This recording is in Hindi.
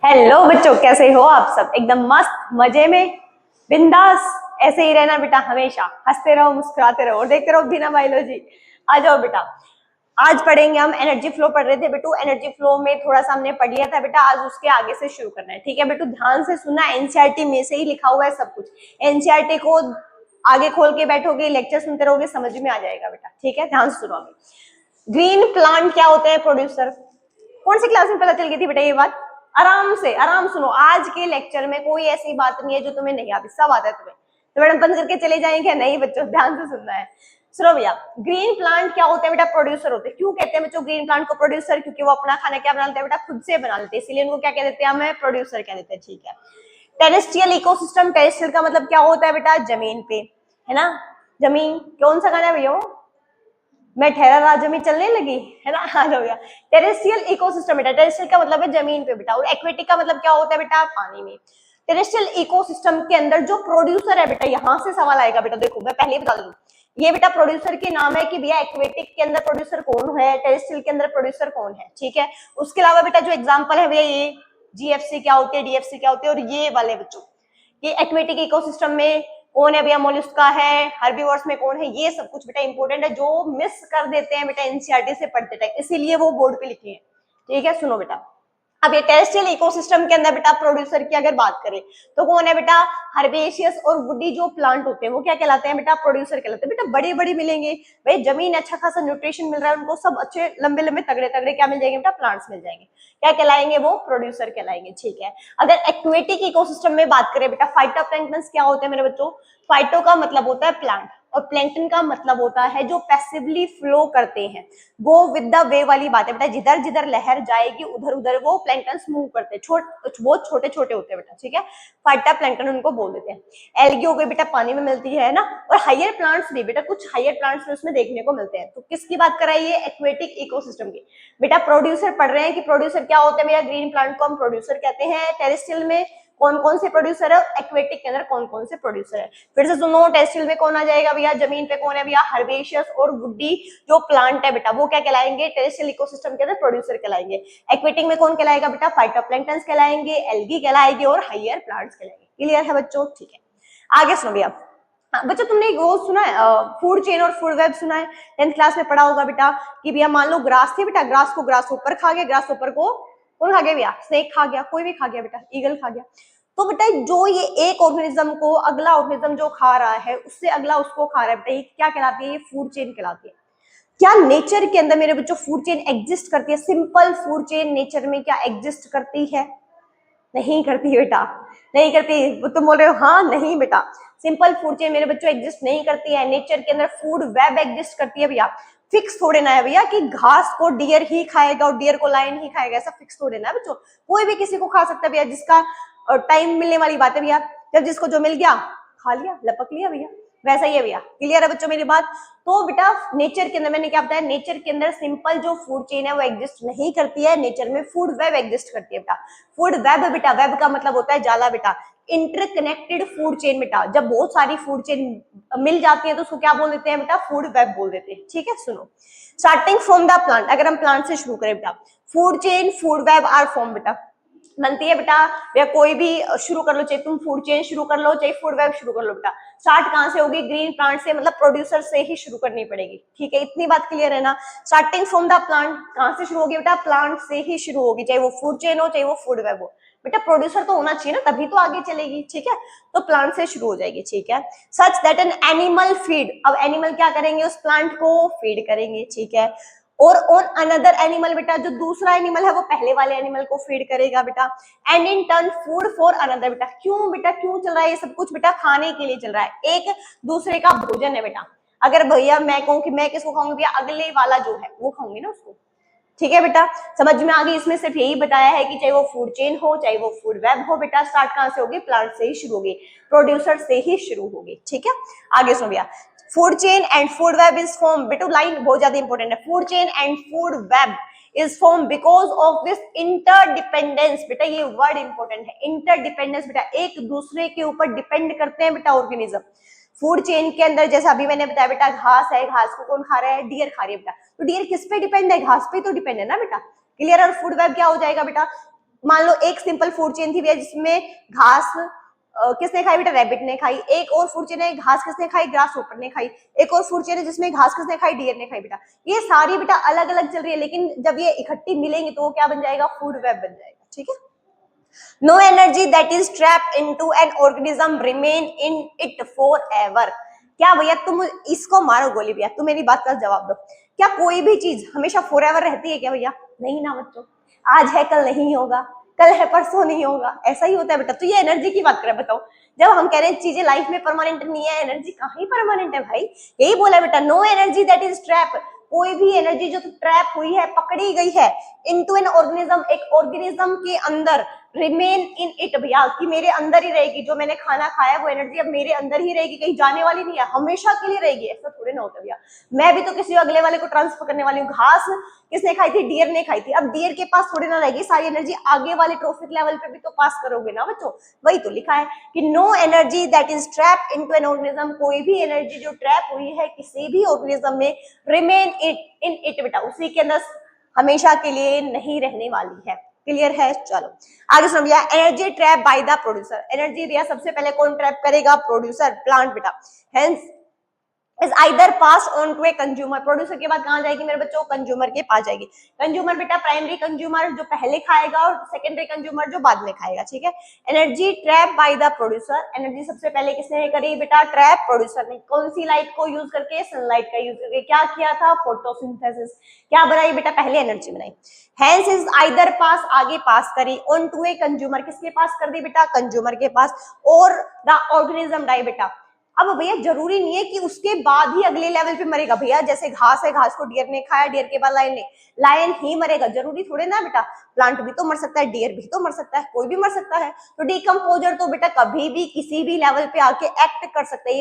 हेलो बच्चों, कैसे हो आप सब? एकदम मस्त मजे में, बिंदास। ऐसे ही रहना बेटा, हमेशा हंसते रहो, मुस्कुराते रहो और देखते रहो बिना बायोलॉजी। आ जाओ बेटा। आज पढ़ेंगे हम एनर्जी फ्लो। पढ़ रहे थे बेटू, एनर्जी फ्लो में थोड़ा सा हमने पढ़ लिया था बेटा। आज उसके आगे से शुरू करना है, ठीक है बेटू? ध्यान से सुनना, एनसीईआरटी में से ही लिखा हुआ है सब कुछ। एनसीईआरटी को आगे खोल के बैठोगे, लेक्चर सुनते रहोगे, समझ में आ जाएगा बेटा, ठीक है? ध्यान से सुनो। ग्रीन प्लांट क्या होते हैं? प्रोड्यूसर। कौन सी क्लास में पता चल गई थी बेटा ये बात? आराम से आराम सुनो। आज के लेक्चर में कोई ऐसी बात नहीं है जो तुम्हें नहीं आती, सब आता है तुम्हें। तो मैडम बंद करके चले जाएंगे? नहीं बच्चों, ध्यान से सुनना है। सुनो भैया, ग्रीन प्लांट क्या होते हैं बेटा? प्रोड्यूसर होते हैं। क्यों कहते हैं बच्चों ग्रीन प्लांट को प्रोड्यूसर? क्योंकि वो अपना खाना क्या बना लेते हैं बेटा? खुद से बना लेते हैं, इसीलिए उनको क्या कह देते हैं? हमें प्रोड्यूसर कह देते हैं, ठीक है? Terrestrial ecosystem. टेरेस्ट्रियल का मतलब क्या होता है बेटा? जमीन पे, है ना? जमीन। कौन सा गाना है भैया? मैं ठहरा राजा में चलने लगी, है ना? हाल हो गया। टेरेस्ट्रियल इकोसिस्टम बेटा, टेरेस्ट्रियल का मतलब है जमीन पे बेटा, और एक्वेटिक का मतलब क्या होता है बेटा? पानी में। टेरेस्ट्रियल इकोसिस्टम के अंदर जो प्रोड्यूसर है बेटा, यहां से सवाल आएगा बेटा। देखो मैं पहले ही बता दूं, ये बेटा प्रोड्यूसर के नाम है कि भैया एक्वेटिक के अंदर प्रोड्यूसर कौन है, टेरेस्ट्रियल के अंदर प्रोड्यूसर कौन है, ठीक है? उसके अलावा बेटा जो एग्जाम्पल है भैया, ये जीएफसी क्या होती है, डीएफसी क्या होती है, और ये वाले बच्चों, ये एक्वेटिक इकोसिस्टम में कौन है भैया? मोलस्का है। हर्बीवोर्स में कौन है? ये सब कुछ बेटा इंपॉर्टेंट है, जो मिस कर देते हैं बेटा एनसीईआरटी से पढ़ते टाइम, इसीलिए वो बोर्ड पे लिखे हैं, ठीक है? सुनो बेटा, अब ये टेरेस्ट्रियल इकोसिस्टम के अंदर बेटा प्रोड्यूसर की अगर बात करें तो कौन है बेटा? हर्बेशियस और वुडी जो प्लांट होते हैं वो क्या कहलाते हैं बेटा? प्रोड्यूसर कहलाते हैं बेटा। बड़े बड़े मिलेंगे भाई, जमीन अच्छा खासा न्यूट्रिशन मिल रहा है उनको, सब अच्छे लंबे लंबे तगड़े तगड़े क्या मिल जाएंगे बेटा? प्लांट्स मिल जाएंगे। क्या कहलाएंगे वो? प्रोड्यूसर कहलाएंगे, ठीक है? अगर एक्वेटिक इकोसिस्टम में बात करें बेटा, फाइटोप्लैंक्टन क्या होते हैं मेरे बच्चों? फाइटो का मतलब होता है प्लांट, और प्लैंक्टन का मतलब होता है जो पैसिवली फ्लो करते हैं। गो विद द वे वाली बात है बेटा, जिधर जिधर लहर जाएगी उधर उधर वो प्लैंक्टन मूव करते हैं। बहुत छोटे छोटे होते हैं बेटा, ठीक है? फाइटा प्लैंक्टन उनको बोल देते हैं। एल्गी हो गई बेटा, पानी में मिलती है ना? और हायर प्लांट्स भी बेटा, कुछ हायर प्लांट्स भी उसमें देखने को मिलते हैं। तो किसकी बात कर रहा है? ये एक्वेटिक इकोसिस्टम की। बेटा प्रोड्यूसर पढ़ रहे हैं कि प्रोड्यूसर क्या होते हैं? मेरा ग्रीन प्लांट को हम प्रोड्यूसर कहते हैं। टेरेस्ट्रियल में कौन कौन से प्रोड्यूसर है, एक्वेटिक के अंदर कौन कौन से प्रोड्यूसर है? फिर से सुनो, टेरेस्ट्रियल में कौन आ जाएगा भैया? जमीन पे कौन है भैया? हर्बेशियस और वुडी जो प्लांट है बेटा, वो क्या कहलाएंगे? टेरेस्ट्रियल इकोसिस्टम के अंदर प्रोड्यूसर कहलाएंगे। एक्वेटिक में कौन कहलाएगा बेटा? फाइटोप्लैंक्टन कहलाएंगे, एल्गी कहलाएंगे और हायर प्लांट्स कहलाएंगे। क्लियर है बच्चों? ठीक है, आगे सुनो भैया। बच्चों तुमने वो सुना है फूड चेन और फूड वेब सुना है? 10th क्लास में पढ़ा होगा बेटा कि भैया मान लो ग्रास थी बेटा, ग्रास को ग्रास ऊपर खा गया, ग्रास ऊपर को कौन खा गया भैया? स्नेक खा गया, कोई भी खा गया बेटा, ईगल खा गया। तो बेटा जो ये एक ऑर्गेनिज्म को अगला ऑर्गेनिज्म जो खा रहा है, उससे अगला उसको खा रहा है बेटा, ये क्या कहलाती है? ये फूड चेन कहलाती है। क्या नेचर के अंदर मेरे बच्चों फूड चेन एग्जिस्ट करती है? सिंपल फूड चेन नेचर में क्या एग्जिस्ट करती है? नहीं करती बेटा, नहीं करती। वो तुम बोल रहे हो हाँ, नहीं बेटा, सिंपल फूड चेन मेरे बच्चों एग्जिस्ट नहीं करती है। नेचर के अंदर फूड वेब एग्जिस्ट करती है भैया। फिक्स थोड़े ना है भैया कि घास को डियर ही खाएगा और डियर को लायन ही खाएगा, ऐसा फिक्स थोड़े ना है बच्चों। कोई भी किसी को खा सकता है भैया, जिसका टाइम मिलने वाली बात है भैया, जब जिसको जो मिल गया खा लिया, लपक लिया भैया, वैसा ही है भैया। क्लियर है बच्चों मेरी बात? तो बेटा नेचर के अंदर मैंने क्या बताया, नेचर के अंदर सिंपल जो फूड चेन है वो एग्जिस्ट नहीं करती है, नेचर में फूड वेब एग्जिस्ट करती है बेटा। फूड वेब बेटा, वेब का मतलब होता है जाला बेटा, इंटरकनेक्टेड फूड चेन बेटा। जब बहुत सारी फूड चेन मिल जाती है तो उसको क्या बोल देते हैं बेटा? फूड वेब बोल देते हैं, ठीक है? सुनो, स्टार्टिंग फ्रॉम द प्लांट, अगर हम प्लांट से शुरू करें बेटा, food chain food web are form बेटा, बनती है बेटा। या कोई भी शुरू कर लो, चाहे तुम फूड चेन शुरू कर लो, चाहे फूड वेब शुरू कर लो बेटा, स्टार्ट कहां से होगी? ग्रीन प्लांट से, मतलब प्रोड्यूसर से ही शुरू करनी पड़ेगी, ठीक है? इतनी बात क्लियर है ना? स्टार्टिंग फ्रॉम द प्लांट कहां से शुरू होगी बेटा? प्लांट से ही शुरू होगी, चाहे वो फूड चेन हो चाहे वो फूड वेब हो बेटा। प्रोड्यूसर तो होना चाहिए ना, तभी तो आगे चलेगी, ठीक है? तो प्लांट से शुरू हो जाएगी, ठीक है? Such that an animal feed, अब एनिमल क्या करेंगे? उस प्लांट को फीड करेंगे, ठीक है? और ऑन अनदर एनिमल बेटा, जो दूसरा एनिमल है वो पहले वाले एनिमल को फीड करेगा बेटा। And in turn food for another बेटा। क्यों बेटा, क्यों चल रहा है ये सब कुछ बेटा? खाने के लिए चल रहा है, एक दूसरे का भोजन है बेटा। अगर भैया मैं कहूँ कि मैं किसको खाऊंगी भैया? अगले वाला जो है वो खाऊंगी ना उसको, ठीक है बेटा? समझ में आ गई? इसमें सिर्फ यही बताया है कि चाहे वो फूड चेन हो चाहे वो फूड वेब हो बेटा, स्टार्ट कहां से होगी? प्लांट से ही शुरू होगी, प्रोड्यूसर से ही शुरू होगी, ठीक है? आगे सुनो भैया, food chain and food web is form, बेटू लाइन बहुत ज्यादा इंपॉर्टेंट है, food chain and food web is form because of this interdependence बेटा। ये वर्ड इंपॉर्टेंट है, इंटरडिपेंडेंस बेटा, एक दूसरे के ऊपर डिपेंड करते हैं बेटा ऑर्गेनिज्म। फूड चेन के अंदर जैसा अभी मैंने बताया बेटा, घास है, घास को कौन खा रहा है? डियर खा रही है बेटा। तो डियर किस पे डिपेंड है? घास पे तो डिपेंड है ना बेटा। क्लियर? और फूड वेब क्या हो जाएगा बेटा? मान लो एक सिंपल फूड चेन थी भैया जिसमें घास किसने खाई बेटा, रैबिट ने खाई। एक और फूड चेन है, घास किसने खाई, ग्रास होपर ने खाई। एक और फूड चेन है जिसमें घास किसने खाई, डियर ने खाई बेटा। ये सारी बेटा अलग अलग चल रही है, लेकिन जब ये इकट्ठी मिलेंगी तो वो क्या बन जाएगा, फूड वेब बन जाएगा। ठीक है। No energy that is trapped into an organism remain in it forever. क्या भैया तुम इसको मारो गोली भैया, तुम मेरी बात का जवाब दो। क्या कोई भी चीज हमेशा फॉर एवर रहती है क्या भैया? नहीं ना बच्चों, आज है कल नहीं होगा, कल है परसों नहीं होगा, ऐसा ही होता है बेटा। तो ये एनर्जी की बात करें, बताओ जब हम कह रहे हैं चीजें लाइफ में परमानेंट नहीं है, एनर्जी कहाँ ही परमानेंट है भाई। यही बोला बेटा, no energy that is trap. कोई भी एनर्जी जो ट्रैप हुई है, पकड़ी गई है इनटू एन ऑर्गेनिज्म, एक ऑर्गेनिज्म के अंदर, रिमेन इन इट भैया कि मेरे अंदर ही रहेगी। जो मैंने खाना खाया वो एनर्जी अब मेरे अंदर ही रहेगी, कहीं जाने वाली नहीं है, हमेशा के लिए रहेगी। ऐसा थोड़ी ना होता भैया, मैं भी तो किसी अगले वाले को ट्रांसफर करने वाली हूँ। घास किसने खाई थी, डियर ने खाई थी। अब डियर के पास थोड़ी ना रहेगी सारी एनर्जी, आगे वाले ट्रॉफिक लेवल पे भी तो पास करोगे ना बच्चों। वही तो लिखा है कि no energy that is trap into an organism, कोई भी एनर्जी जो ट्रैप हुई है किसी भी ऑर्गेनिज्म में, रिमेन इट इन इट बेटा उसी के अंदर हमेशा के लिए नहीं रहने वाली है। क्लियर है? चलो आगे सुनो भैया, energy trap by the producer. Energy दिया सबसे पहले कौन ट्रैप करेगा, प्रोड्यूसर, प्लांट बेटा। Hence is either pass on to a consumer. Producer के बाद कहां जाएगी मेरे बच्चों, कंज्यूमर के पास जाएगी। कंज्यूमर बेटा प्राइमरी कंज्यूमर जो पहले खाएगा और सेकेंडरी कंज्यूमर जो बाद में खाएगा। ठीक है। Energy trap by the producer, energy सबसे पहले किसने करी बेटा, ट्रैप प्रोड्यूसर ने। कौन सी लाइट को यूज करके, सनलाइट का यूज करके। क्या किया था, फोटोसिंथेसिस। क्या बनाई बेटा, पहले एनर्जी बनाई। हेंस इज आइदर पास, आगे पास करी, ऑन टू ए कंज्यूमर, किसके पास कर दी बेटा, कंज्यूमर के पास, और द ऑर्गेनिज्म डाई बेटा। अब भैया जरूरी नहीं है कि उसके बाद ही अगले लेवल पे मरेगा भैया, जैसे घास है, घास को डियर ने खाया, डियर के बाद लायन ने, लायन ही मरेगा, जरूरी थोड़े ना बेटा। प्लांट भी तो मर सकता है, डियर भी तो मर सकता है, कोई भी मर सकता है। तो डिकम्पोजर तो बेटा कभी भी किसी भी लेवल पे आके एक्ट कर सकता है।